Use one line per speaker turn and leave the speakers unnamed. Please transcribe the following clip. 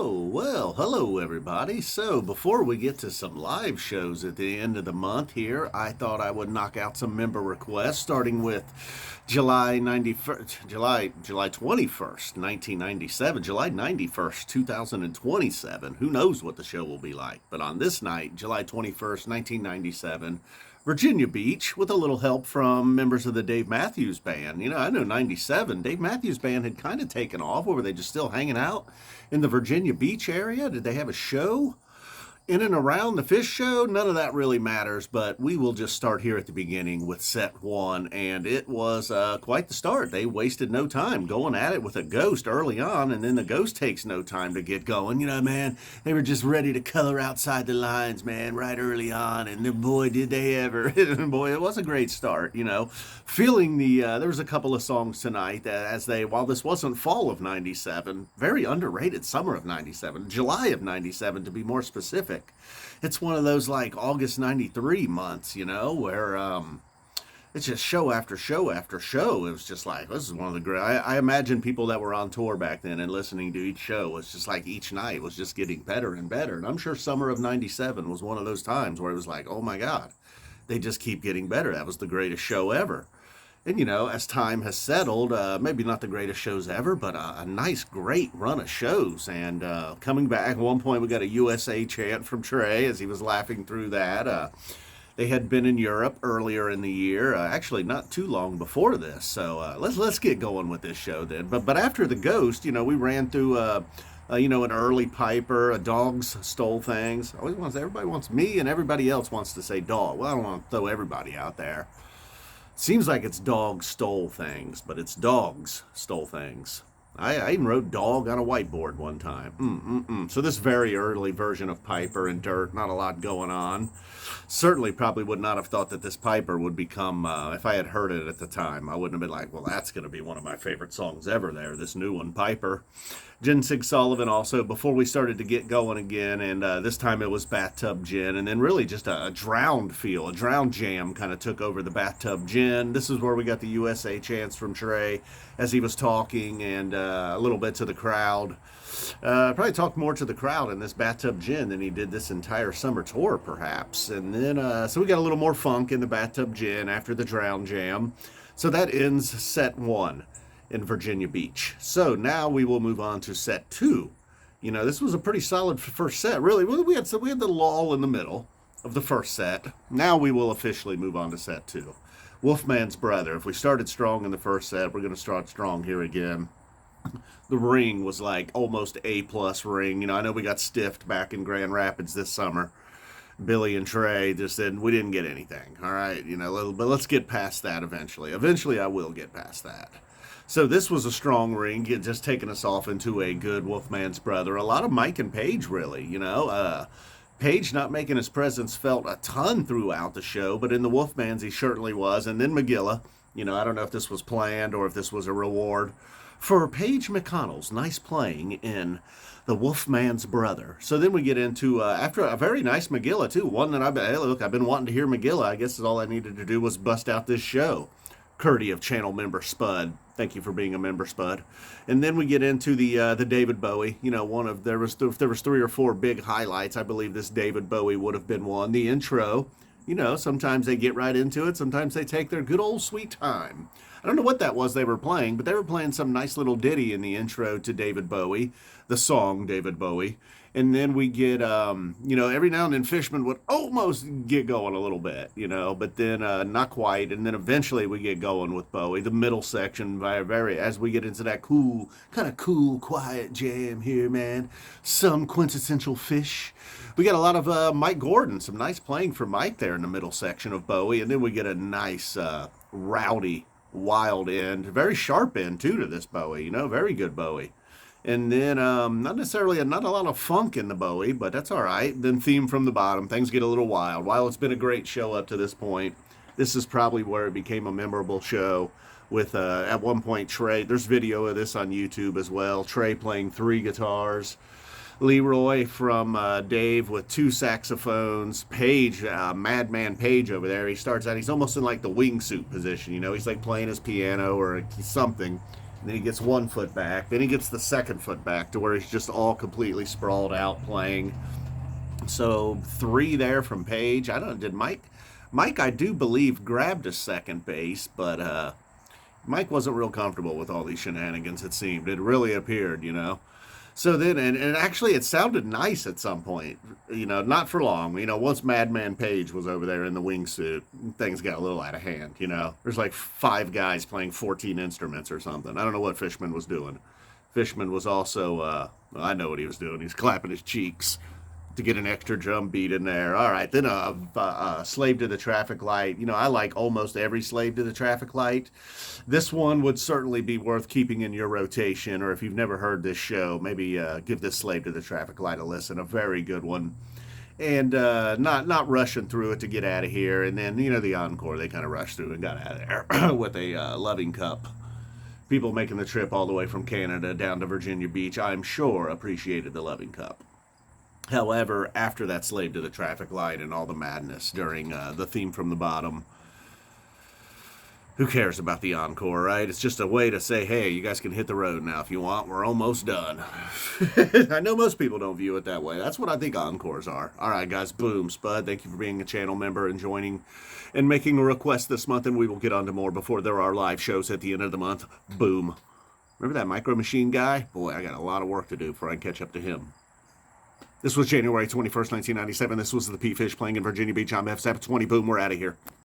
Hello everybody. So, before we get to some live shows at the end of the month here, I thought I would knock out some member requests, starting with July 91st, July 21st, 1997, July 91st, 2027. Who knows what the show will be like? But on this night, July 21st, 1997, Virginia Beach, with a little help from members of the Dave Matthews Band. I know 97, Dave Matthews Band had kind of taken off. Or were they just still hanging out in the Virginia Beach area? Did they have a show in and around the Phish show? None of that really matters, but we will just start here at the beginning with set one, and it was quite the start. They wasted no time going at it with a Ghost early on, and then the Ghost takes no time to get going. Man, they were just ready to color outside the lines, man, right early on, and then, boy, did they ever. Boy, it was a great start, Feeling there was a couple of songs tonight that while this wasn't fall of 97, very underrated summer of 97, July of 97 to be more specific. It's one of those like August 93 months, where it's just show after show after show. It was just like, this is one of the great. I imagine people that were on tour back then and listening to each show was just like each night was just getting better and better. And I'm sure summer of 97 was one of those times where it was like, oh my God, they just keep getting better. That was the greatest show ever. And, as time has settled, maybe not the greatest shows ever, but a nice, great run of shows. And coming back, at one point we got a USA chant from Trey as he was laughing through that. They had been in Europe earlier in the year, actually not too long before this. So let's get going with this show then. But after the Ghost, we ran through an early Piper, a Dogs Stole Things. Everybody wants me and everybody else wants to say dog. Well, I don't want to throw everybody out there. Seems like it's Dogs Stole Things, but it's Dogs Stole Things. I even wrote dog on a whiteboard one time. So this very early version of Piper and Dirt, not a lot going on. Certainly probably would not have thought that this Piper would become, if I had heard it at the time, I wouldn't have been like, well, that's going to be one of my favorite songs ever there, this new one, Piper. Jen Sig Sullivan also, before we started to get going again, and this time it was Bathtub Gin, and then really just a drowned feel, a drowned jam kind of took over the Bathtub Gin. This is where we got the USA chants from Trey as he was talking, and a little bit to the crowd. Probably talked more to the crowd in this Bathtub Gin than he did this entire summer tour, perhaps. And then, so we got a little more funk in the Bathtub Gin after the Drown Jam. So that ends set one in Virginia Beach. So now we will move on to set two. This was a pretty solid first set, really. We had the lull in the middle of the first set. Now we will officially move on to set two. Wolfman's Brother. If we started strong in the first set, we're going to start strong here again. The ring was like almost A-plus ring. I know we got stiffed back in Grand Rapids this summer. Billy and Trey just said, we didn't get anything. All right, but let's get past that eventually. Eventually I will get past that. So this was a strong ring, just taking us off into a good Wolfman's Brother. A lot of Mike and Paige, really, Paige not making his presence felt a ton throughout the show, but in the Wolfman's he certainly was. And then McGilla, I don't know if this was planned or if this was a reward for Paige McConnell's nice playing in the Wolfman's Brother. So then we get into, after a very nice McGilla too, one that I've been wanting to hear McGilla. I guess all I needed to do was bust out this show. Courtesy of channel member Spud. Thank you for being a member, Spud. And then we get into the David Bowie. If there was 3 or 4 big highlights, I believe this David Bowie would have been one. The intro. Sometimes they get right into it. Sometimes they take their good old sweet time. I don't know what that was they were playing, but they were playing some nice little ditty in the intro to David Bowie, the song David Bowie. And then we get, every now and then Fishman would almost get going a little bit, but then not quite. And then eventually we get going with Bowie, the middle section, as we get into that cool, quiet jam here, man. Some quintessential Phish. We got a lot of Mike Gordon, some nice playing for Mike there in the middle section of Bowie. And then we get a nice, rowdy, wild end, very sharp end, too, to this Bowie, very good Bowie. And then not a lot of funk in the Bowie, but that's all right. Then Theme from the Bottom. Things get a little wild. While it's been a great show up to this point, this is probably where it became a memorable show with, at one point, Trey. There's video of this on YouTube as well. Trey playing 3 guitars. Leroy from Dave with 2 saxophones. Paige, Madman Paige over there. He starts out, he's almost in like the wingsuit position, He's like playing his piano or something. Then he gets 1 foot back. Then he gets the 2nd foot back to where he's just all completely sprawled out playing. So 3 there from Page. I don't know, did Mike? Mike, I do believe, grabbed a second base, but Mike wasn't real comfortable with all these shenanigans, it seemed. It really appeared, you know. So then, and actually, it sounded nice at some point, you know, not for long. You know, once Madman Page was over there in the wingsuit, things got a little out of hand, you know. There's like 5 guys playing 14 instruments or something. I don't know what Fishman was doing. Fishman was also, well, I know what he was doing. He's clapping his cheeks to get an extra drum beat in there. All right, then Slave to the Traffic Light. You know, I like almost every Slave to the Traffic Light. This one would certainly be worth keeping in your rotation, or if you've never heard this show, maybe give this Slave to the Traffic Light a listen. A very good one. And not rushing through it to get out of here. And then, you know, the encore, they kind of rushed through and got out of there with a loving cup. People making the trip all the way from Canada down to Virginia Beach, I'm sure, appreciated the loving cup. However, after that Slave to the Traffic Light and all the madness during the theme from the bottom, who cares about the encore, right? It's just a way to say, hey, you guys can hit the road now if you want. We're almost done. I know most people don't view it that way. That's what I think encores are. All right, guys, boom. Spud, thank you for being a channel member and joining and making a request this month, and we will get on to more before there are live shows at the end of the month. Boom. Remember that Micro Machine guy? Boy, I got a lot of work to do before I can catch up to him. This was January 21st, 1997. This was the Phish playing in Virginia Beach. I'm F720. Boom, we're out of here.